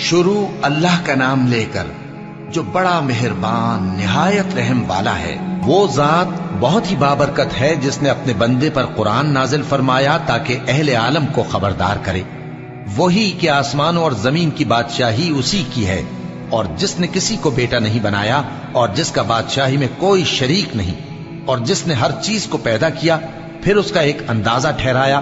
شروع اللہ کا نام لے کر جو بڑا مہربان نہایت رحم والا ہے۔ وہ ذات بہت ہی بابرکت ہے جس نے اپنے بندے پر قرآن نازل فرمایا تاکہ اہل عالم کو خبردار کرے۔ وہی کہ آسمانوں اور زمین کی بادشاہی اسی کی ہے، اور جس نے کسی کو بیٹا نہیں بنایا اور جس کا بادشاہی میں کوئی شریک نہیں، اور جس نے ہر چیز کو پیدا کیا پھر اس کا ایک اندازہ ٹھہرایا،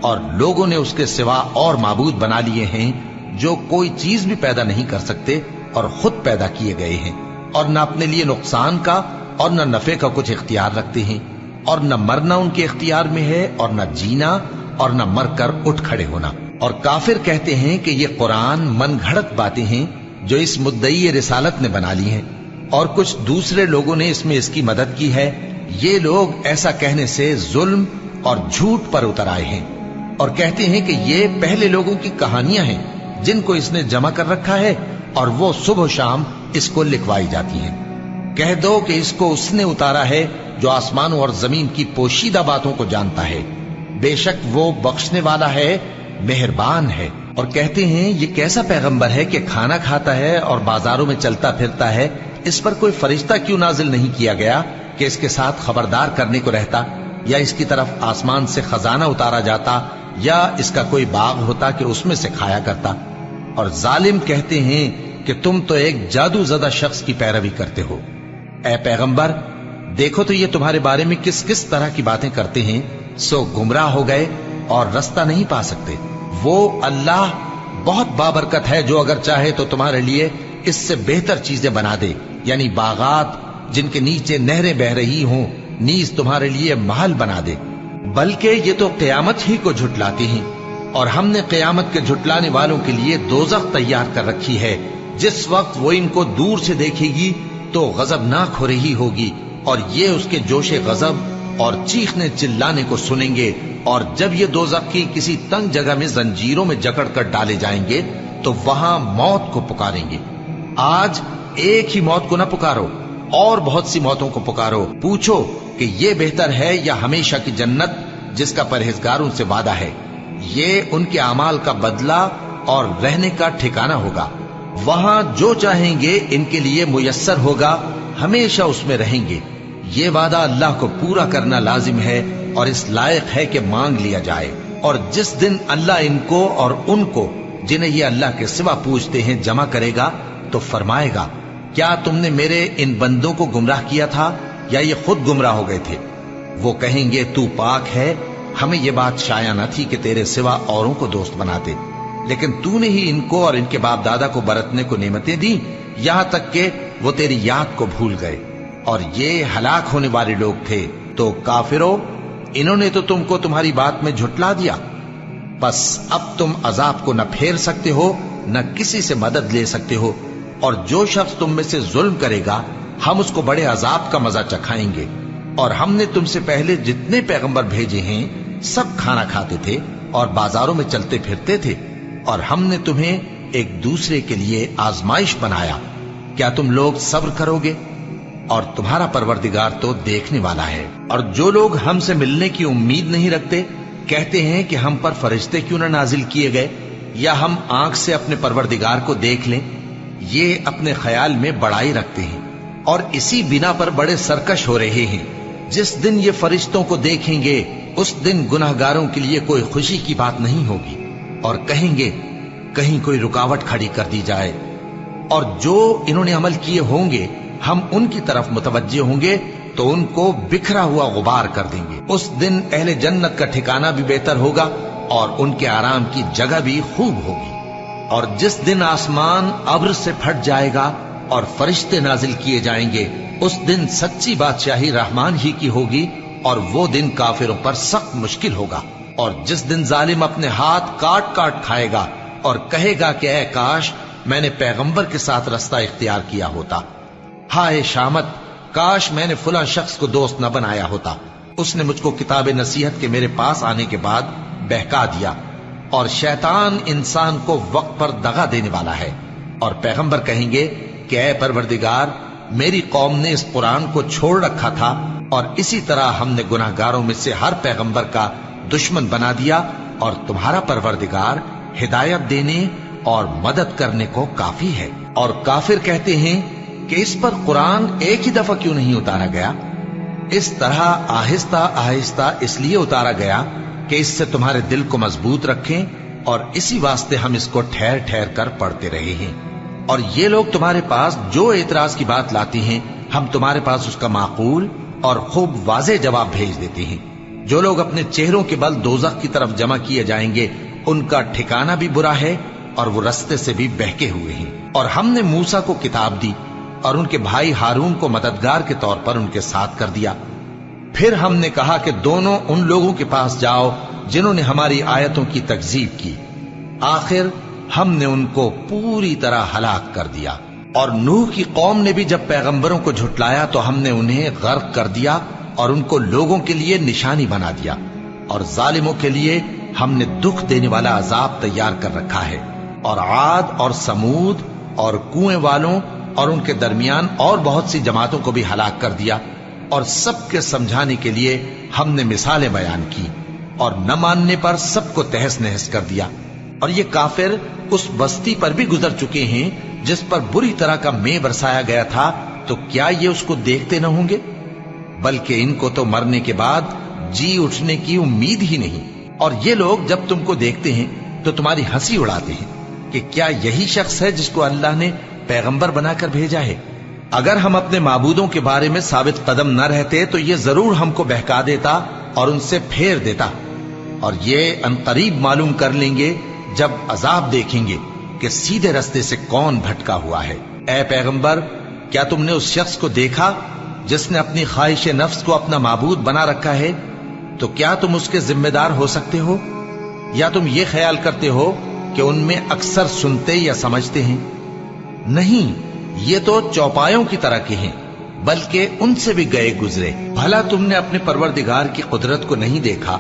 اور لوگوں نے اس کے سوا اور معبود بنا لیے ہیں جو کوئی چیز بھی پیدا نہیں کر سکتے اور خود پیدا کیے گئے ہیں، اور نہ اپنے لیے نقصان کا اور نہ نفع کا کچھ اختیار رکھتے ہیں، اور نہ مرنا ان کے اختیار میں ہے اور نہ جینا اور نہ مر کر اٹھ کھڑے ہونا۔ اور کافر کہتے ہیں کہ یہ قرآن من گھڑت باتیں ہیں جو اس مدعی رسالت نے بنا لی ہیں، اور کچھ دوسرے لوگوں نے اس میں اس کی مدد کی ہے۔ یہ لوگ ایسا کہنے سے ظلم اور جھوٹ پر اتر آئے ہیں، اور کہتے ہیں کہ یہ پہلے لوگوں کی کہانیاں ہیں جن کو اس نے جمع کر رکھا ہے، اور وہ صبح و شام اس کو لکھوائی جاتی ہیں۔ کہہ دو کہ اس کو اس نے اتارا ہے جو آسمانوں اور زمین کی پوشیدہ باتوں کو جانتا ہے، بے شک وہ بخشنے والا ہے، مہربان ہے۔ اور کہتے ہیں یہ کیسا پیغمبر ہے کہ کھانا کھاتا ہے اور بازاروں میں چلتا پھرتا ہے، اس پر کوئی فرشتہ کیوں نازل نہیں کیا گیا کہ اس کے ساتھ خبردار کرنے کو رہتا، یا اس کی طرف آسمان سے خزانہ اتارا جاتا، یا اس کا کوئی باغ ہوتا کہ اس میں سے کھایا کرتا۔ اور ظالم کہتے ہیں کہ تم تو ایک جادو زدہ شخص کی پیروی کرتے ہو۔ اے پیغمبر، دیکھو تو یہ تمہارے بارے میں کس کس طرح کی باتیں کرتے ہیں، سو گمراہ ہو گئے اور رستہ نہیں پا سکتے۔ وہ اللہ بہت بابرکت ہے جو اگر چاہے تو تمہارے لیے اس سے بہتر چیزیں بنا دے، یعنی باغات جن کے نیچے نہریں بہ رہی ہوں، نیز تمہارے لیے محل بنا دے۔ بلکہ یہ تو قیامت ہی کو جھٹلاتے ہیں، اور ہم نے قیامت کے جھٹلانے والوں کے لیے دوزخ تیار کر رکھی ہے، جس وقت وہ ان کو دور سے دیکھے گی تو غضبناک ہو رہی ہوگی، اور یہ اس کے جوش غضب اور چیخنے چلانے کو سنیں گے۔ اور جب یہ دوزخ کی کسی تنگ جگہ میں زنجیروں میں جکڑ کر ڈالے جائیں گے تو وہاں موت کو پکاریں گے۔ آج ایک ہی موت کو نہ پکارو، اور بہت سی موتوں کو پکارو، پوچھو کہ یہ بہتر ہے یا ہمیشہ کی جنت جس کا پرہیزگاروں سے وعدہ ہے۔ یہ ان کے اعمال کا بدلہ اور رہنے کا ٹھکانہ ہوگا، وہاں جو چاہیں گے ان کے لیے میسر ہوگا، ہمیشہ اس میں رہیں گے۔ یہ وعدہ اللہ کو پورا کرنا لازم ہے اور اس لائق ہے کہ مانگ لیا جائے۔ اور جس دن اللہ ان کو اور ان کو جنہیں یہ اللہ کے سوا پوجتے ہیں جمع کرے گا تو فرمائے گا، کیا تم نے میرے ان بندوں کو گمراہ کیا تھا یا یہ خود گمراہ ہو گئے تھے؟ وہ کہیں گے تو پاک ہے، ہمیں یہ بات شایع نہ تھی کہ تیرے سوا اوروں کو دوست بناتے، لیکن تو نے ہی ان کو اور ان کے باپ دادا کو برتنے کو نعمتیں دی، یہاں تک کہ وہ تیری یاد کو بھول گئے، اور یہ ہلاک ہونے والے لوگ تھے۔ تو کافرو، انہوں نے تو تم کو تمہاری بات میں جھٹلا دیا، بس اب تم عذاب کو نہ پھیر سکتے ہو نہ کسی سے مدد لے سکتے ہو، اور جو شخص تم میں سے ظلم کرے گا ہم اس کو بڑے عذاب کا مزہ چکھائیں گے۔ اور ہم نے تم سے پہلے جتنے پیغمبر بھیجے ہیں سب کھانا کھاتے تھے اور بازاروں میں چلتے پھرتے تھے، اور ہم نے تمہیں ایک دوسرے کے لیے آزمائش بنایا، کیا تم لوگ صبر کرو گے؟ اور تمہارا پروردگار تو دیکھنے والا ہے۔ اور جو لوگ ہم سے ملنے کی امید نہیں رکھتے کہتے ہیں کہ ہم پر فرشتے کیوں نہ نازل کیے گئے، یا ہم آنکھ سے اپنے پروردگار کو دیکھ لیں۔ یہ اپنے خیال میں بڑائی رکھتے ہیں اور اسی بنا پر بڑے سرکش ہو رہے ہیں۔ جس دن یہ فرشتوں کو دیکھیں گے اس دن گناہگاروں کے لیے کوئی خوشی کی بات نہیں ہوگی، اور کہیں گے کہیں کوئی رکاوٹ کھڑی کر دی جائے۔ اور جو انہوں نے عمل کیے ہوں گے ہم ان کی طرف متوجہ ہوں گے تو ان کو بکھرا ہوا غبار کر دیں گے۔ اس دن اہل جنت کا ٹھکانہ بھی بہتر ہوگا اور ان کے آرام کی جگہ بھی خوب ہوگی۔ اور جس دن آسمان ابر سے پھٹ جائے گا اور فرشتے نازل کیے جائیں گے، اس دن سچی بادشاہی رحمان ہی کی ہوگی، اور وہ دن کافروں پر سخت مشکل ہوگا۔ اور جس دن ظالم اپنے ہاتھ کاٹ کاٹ کھائے گا اور کہے گا کہ اے کاش میں نے پیغمبر کے ساتھ رستہ اختیار کیا ہوتا، ہائے شامت، کاش میں نے فلاں شخص کو دوست نہ بنایا ہوتا، اس نے مجھ کو کتاب نصیحت کے میرے پاس آنے کے بعد بہکا دیا۔ اور شیطان انسان کو وقت پر دغا دینے والا ہے۔ اور پیغمبر کہیں گے کہ اے پروردگار، میری قوم نے اس قرآن کو چھوڑ رکھا تھا، اور اسی طرح ہم نے گناہگاروں میں سے ہر پیغمبر کا دشمن بنا دیا، اور تمہارا پروردگار ہدایت دینے اور مدد کرنے کو کافی ہے۔ اور کافر کہتے ہیں کہ اس پر قرآن ایک ہی دفعہ کیوں نہیں اتارا گیا؟ اس طرح آہستہ آہستہ اس لیے اتارا گیا کہ اس سے تمہارے دل کو مضبوط رکھیں، اور اسی واسطے ہم اس کو ٹھہر ٹھہر کر پڑھتے رہے ہیں۔ اور یہ لوگ تمہارے پاس جو اعتراض کی بات لاتی ہیں، ہم تمہارے پاس اس کا معقول اور خوب واضح جواب بھیج دیتے ہیں۔ جو لوگ اپنے چہروں کے بل دوزخ کی طرف جمع کیے جائیں گے، ان کا ٹھکانہ بھی برا ہے اور وہ رستے سے بھی بہکے ہوئے ہیں۔ اور ہم نے موسیٰ کو کتاب دی اور ان کے بھائی ہارون کو مددگار کے طور پر ان کے ساتھ کر دیا۔ پھر ہم نے کہا کہ دونوں ان لوگوں کے پاس جاؤ جنہوں نے ہماری آیتوں کی تکذیب کی۔ آخر ہم نے ان کو پوری طرح ہلاک کر دیا۔ اور نوح کی قوم نے بھی جب پیغمبروں کو جھٹلایا تو ہم نے انہیں غرق کر دیا اور ان کو لوگوں کے لیے نشانی بنا دیا، اور ظالموں کے لیے ہم نے دکھ دینے والا عذاب تیار کر رکھا ہے۔ اور عاد اور سمود اور کنویں والوں اور ان کے درمیان اور بہت سی جماعتوں کو بھی ہلاک کر دیا، اور سب کے سمجھانے کے لیے ہم نے مثالیں بیان کی، اور نہ ماننے پر سب کو تہس نہس کر دیا۔ اور یہ کافر اس بستی پر بھی گزر چکے ہیں جس پر بری طرح کا مے برسایا گیا تھا، تو کیا یہ اس کو دیکھتے نہ ہوں گے؟ بلکہ ان کو تو مرنے کے بعد جی اٹھنے کی امید ہی نہیں۔ اور یہ لوگ جب تم کو دیکھتے ہیں تو تمہاری ہنسی اڑاتے ہیں کہ کیا یہی شخص ہے جس کو اللہ نے پیغمبر بنا کر بھیجا ہے؟ اگر ہم اپنے معبودوں کے بارے میں ثابت قدم نہ رہتے تو یہ ضرور ہم کو بہکا دیتا اور ان سے پھیر دیتا، اور یہ عنقریب معلوم کر لیں گے جب عذاب دیکھیں گے کہ سیدھے رستے سے کون بھٹکا ہوا ہے۔ اے پیغمبر، کیا تم نے اس شخص کو دیکھا جس نے اپنی خواہش نفس کو اپنا معبود بنا رکھا ہے؟ تو کیا تم اس کے ذمہ دار ہو سکتے ہو؟ یا تم یہ خیال کرتے ہو کہ ان میں اکثر سنتے یا سمجھتے ہیں؟ نہیں، یہ تو چوپایوں کی طرح کے ہیں، بلکہ ان سے بھی گئے گزرے۔ بھلا تم نے اپنے پروردگار کی قدرت کو نہیں دیکھا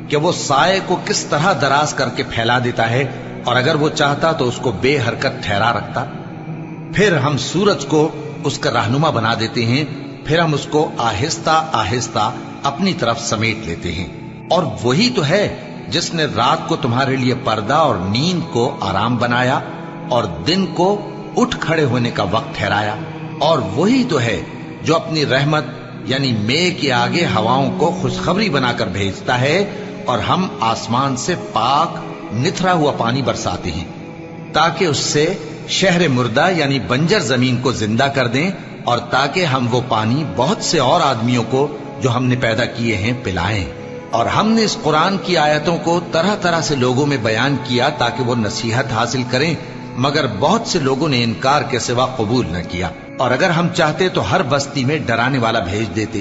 کہ وہ سائے کو کس طرح دراز کر کے پھیلا دیتا ہے، اور اگر وہ چاہتا تو اس کو بے حرکت ٹھہرا رکھتا؟ پھر ہم سورج کو اس کا رہنما بنا دیتے ہیں، پھر ہم اس کو آہستہ آہستہ اپنی طرف سمیٹ لیتے ہیں۔ اور وہی تو ہے جس نے رات کو تمہارے لیے پردہ اور نیند کو آرام بنایا، اور دن کو اٹھ کھڑے ہونے کا وقت ٹھہرایا۔ اور وہی تو ہے جو اپنی رحمت یعنی مے کے آگے ہواؤں کو خوشخبری بنا کر بھیجتا ہے، اور ہم آسمان سے پاک نتھرا ہوا پانی برساتے ہیں تاکہ اس سے شہر مردہ یعنی بنجر زمین کو زندہ کر دیں، اور تاکہ ہم وہ پانی بہت سے اور آدمیوں کو جو ہم نے پیدا کیے ہیں پلائیں۔ اور ہم نے اس قرآن کی آیتوں کو طرح طرح سے لوگوں میں بیان کیا تاکہ وہ نصیحت حاصل کریں، مگر بہت سے لوگوں نے انکار کے سوا قبول نہ کیا۔ اور اگر ہم چاہتے تو ہر بستی میں ڈرانے والا بھیج دیتے۔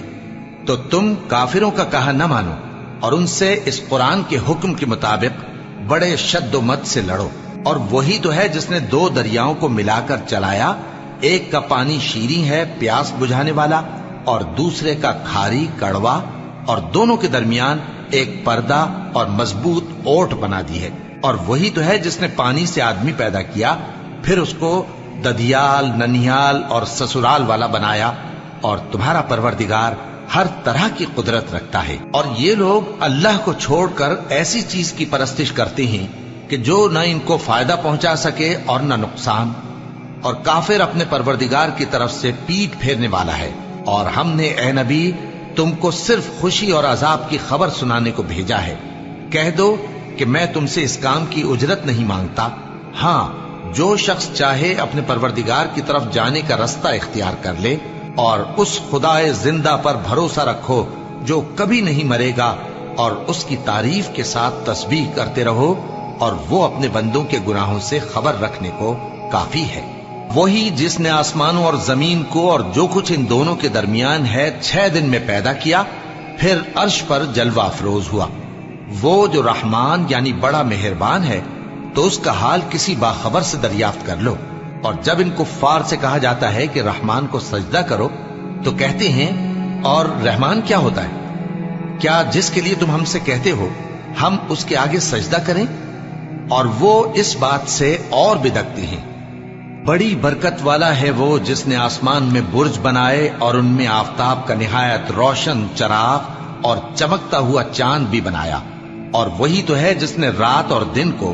تو تم کافروں کا کہا نہ مانو اور ان سے اس قرآن کے حکم کے مطابق بڑے شد و مت سے لڑو۔ اور وہی تو ہے جس نے دو دریاؤں کو ملا کر چلایا، ایک کا پانی شیریں ہے پیاس بجھانے والا، اور دوسرے کا کھاری کڑوا، اور دونوں کے درمیان ایک پردہ اور مضبوط اوٹ بنا دی ہے۔ اور وہی تو ہے جس نے پانی سے آدمی پیدا کیا، پھر اس کو ددیال، ننیال اور سسرال والا بنایا، اور تمہارا پروردگار ہر طرح کی قدرت رکھتا ہے۔ اور یہ لوگ اللہ کو چھوڑ کر ایسی چیز کی پرستش کرتے ہیں کہ جو نہ ان کو فائدہ پہنچا سکے اور نہ نقصان، اور کافر اپنے پروردگار کی طرف سے پیٹ پھیرنے والا ہے۔ اور ہم نے اے نبی تم کو صرف خوشی اور عذاب کی خبر سنانے کو بھیجا ہے۔ کہہ دو کہ میں تم سے اس کام کی اجرت نہیں مانگتا، ہاں جو شخص چاہے اپنے پروردگار کی طرف جانے کا رستہ اختیار کر لے، اور اس خدائے زندہ پر بھروسہ رکھو جو کبھی نہیں مرے گا، اور اس کی تعریف کے ساتھ تسبیح کرتے رہو، اور وہ اپنے بندوں کے گناہوں سے خبر رکھنے کو کافی ہے۔ وہی جس نے آسمانوں اور زمین کو اور جو کچھ ان دونوں کے درمیان ہے 6 دن میں پیدا کیا، پھر عرش پر جلوہ افروز ہوا۔ وہ جو رحمان یعنی بڑا مہربان ہے، تو اس کا حال کسی باخبر سے دریافت کر لو۔ اور جب ان کفار سے کہا جاتا ہے کہ رحمان کو سجدہ کرو، تو کہتے ہیں اور رحمان کیا ہوتا ہے؟ کیا جس کے لیے تم ہم سے کہتے ہو ہم اس کے آگے سجدہ کریں؟ اور وہ اس بات سے اور بدکتے ہیں۔ بڑی برکت والا ہے وہ جس نے آسمان میں برج بنائے اور ان میں آفتاب کا نہایت روشن چراغ اور چمکتا ہوا چاند بھی بنایا۔ اور وہی تو ہے جس نے رات اور دن کو